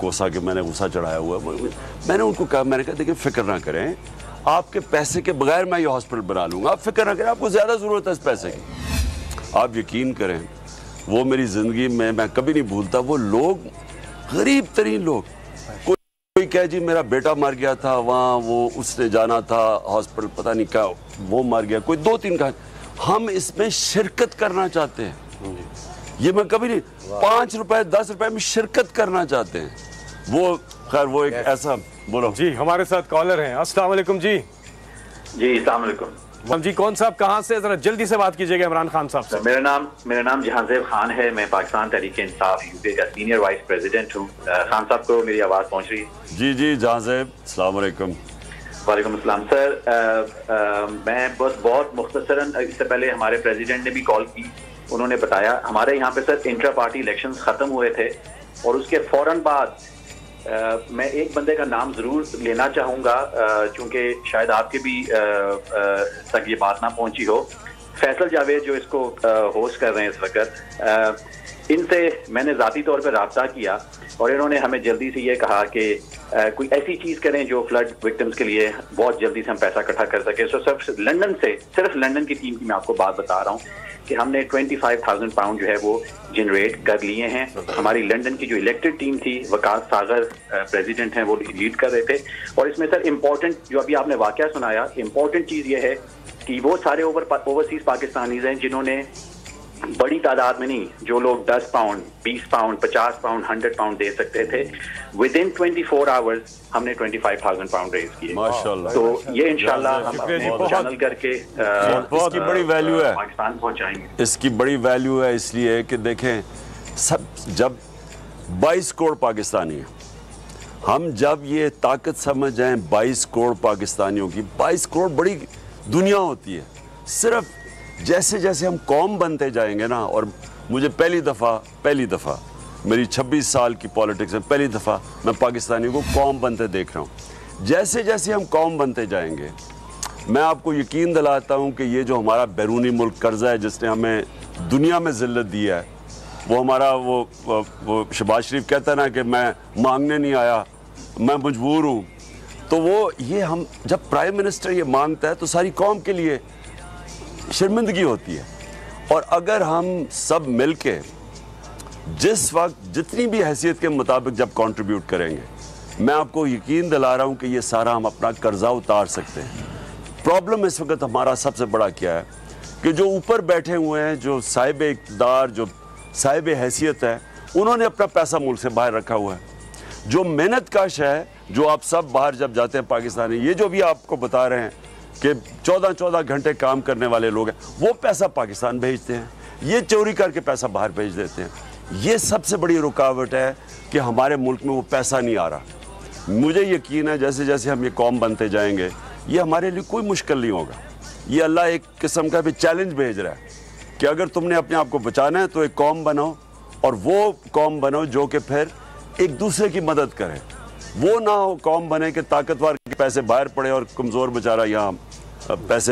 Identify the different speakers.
Speaker 1: कोसा के मैंने गुस्सा चढ़ाया हुआ है। मैंने उनको कहा, मैंने कहा देखिए फिक्र ना करें, आपके पैसे के बगैर मैं ये हॉस्पिटल बना लूँगा, आप फिक्र ना करें, आपको ज़्यादा ज़रूरत है इस पैसे की। आप यकीन करें, वो मेरी ज़िंदगी में मैं कभी नहीं भूलता, वो लोग गरीब तरीन लोग, कोई कहे जी मेरा बेटा मर गया था वहाँ, वो उसने जाना था हॉस्पिटल, पता नहीं क्या वो मर गया, कोई 2-3 का, हम इसमें शिरकत करना चाहते हैं। ये मैं कभी नहीं, 5 रुपए 10 रुपए में शिरकत करना चाहते हैं वो। खैर वो एक ऐसा, बोलो
Speaker 2: जी। हमारे साथ कॉलर हैं। अस्सलाम वालेकुम जी।
Speaker 3: जी अस्सलाम वालेकुम
Speaker 2: जी, कौन साहब कहाँ से, जरा जल्दी से बात कीजिएगा इमरान खान साहब से।
Speaker 3: मेरा नाम जहांजेब खान है। मैं पाकिस्तान तहरीक इंसाफ यूपी का सीनियर वाइस प्रेसिडेंट हूँ। खान साहब को मेरी आवाज़ पहुँच रही है?
Speaker 1: जी जी जहांजेब, अस्सलाम वालेकुम।
Speaker 3: वालेकुम अस्सलाम सर। मैं बस बहुत मुख्तसरन, इससे पहले हमारे प्रेसिडेंट ने भी कॉल की, उन्होंने बताया हमारे यहाँ पे सर इंट्रा पार्टी इलेक्शंस ख़त्म हुए थे और उसके फ़ौरन बाद मैं एक बंदे का नाम ज़रूर लेना चाहूँगा, चूँकि शायद आपके भी तक ये बात ना पहुँची हो। फैसल जावेद जो इसको होस्ट कर रहे हैं इस वक्त, इनसे मैंने ज़ाती तौर पर रब्ता किया और इन्होंने हमें जल्दी से ये कहा कि कोई ऐसी चीज़ करें जो फ्लड विक्टिम्स के लिए बहुत जल्दी से हम पैसा इकट्ठा कर सकें। सो सिर्फ लंदन की टीम की मैं आपको बात बता रहा हूँ कि हमने 25,000 पाउंड जो है वो जनरेट कर लिए हैं। हमारी लंदन की जो इलेक्टेड टीम थी, वकास सागर प्रेसिडेंट हैं, वो लीड कर रहे थे। और इसमें सर इम्पोर्टेंट जो अभी आपने वाकया सुनाया, इम्पोर्टेंट चीज़ ये है कि वो सारे ओवरसीज पाकिस्तानीज हैं जिन्होंने बड़ी तादाद में नहीं, जो लोग 10 पाउंड 20 पाउंड 50 पाउंड 100 पाउंड दे सकते थे, विद इन 24 आवर्स हमने 25,000 पाउंड रेज किए माशाल्लाह। तो ये इंशाल्लाह हम अपने चैनल करके
Speaker 1: इसकी बड़ी वैल्यू है,
Speaker 3: पाकिस्तान पहुंचाएंगे।
Speaker 1: इसकी बड़ी वैल्यू है इसलिए कि देखें, सब जब 22 करोड़ पाकिस्तानी हैं, हम जब ये ताकत समझ जाएं 22 करोड़ पाकिस्तानियों की, 22 करोड़ बड़ी दुनिया होती है। सिर्फ जैसे जैसे हम कौम बनते जाएंगे ना, और मुझे पहली दफ़ा मेरी 26 साल की पॉलिटिक्स में पहली दफ़ा मैं पाकिस्तानियों को कौम बनते देख रहा हूँ। जैसे जैसे हम कौम बनते जाएंगे, मैं आपको यकीन दिलाता हूँ कि ये जो हमारा बैरूनी मुल्क कर्जा है जिसने हमें दुनिया में ज़िल्लत दिया है, वो हमारा वो शहबाज शरीफ कहता है ना कि मैं मांगने नहीं आया, मैं मजबूर हूँ। तो वो ये हम जब प्राइम मिनिस्टर ये मांगता है तो सारी कौम के लिए शर्मिंदगी होती है। और अगर हम सब मिलके जिस वक्त जितनी भी हैसियत के मुताबिक जब कंट्रीब्यूट करेंगे, मैं आपको यकीन दिला रहा हूँ कि ये सारा हम अपना कर्जा उतार सकते हैं। प्रॉब्लम इस वक्त हमारा सबसे बड़ा क्या है कि जो ऊपर बैठे हुए हैं, जो साहिब इक़्तिदार, जो साहिब हैसियत है, उन्होंने अपना पैसा मुल्क से बाहर रखा हुआ है। जो मेहनत कश है, जो आप सब बाहर जब जाते हैं पाकिस्तानी, ये जो भी आपको बता रहे हैं कि 14-14 घंटे काम करने वाले लोग हैं, वो पैसा पाकिस्तान भेजते हैं, ये चोरी करके पैसा बाहर भेज देते हैं। ये सबसे बड़ी रुकावट है कि हमारे मुल्क में वो पैसा नहीं आ रहा। मुझे यकीन है जैसे जैसे हम ये कौम बनते जाएंगे, ये हमारे लिए कोई मुश्किल नहीं होगा। ये अल्लाह एक किस्म का भी चैलेंज भेज रहा है कि अगर तुमने अपने आप को बचाना है तो एक कौम बनाओ, और वो कौम बनो जो कि फिर एक दूसरे की मदद करे। वो ना हो कौम बने कि ताकतवर के पैसे बाहर पड़े और कमज़ोर बेचारा यहाँ पैसे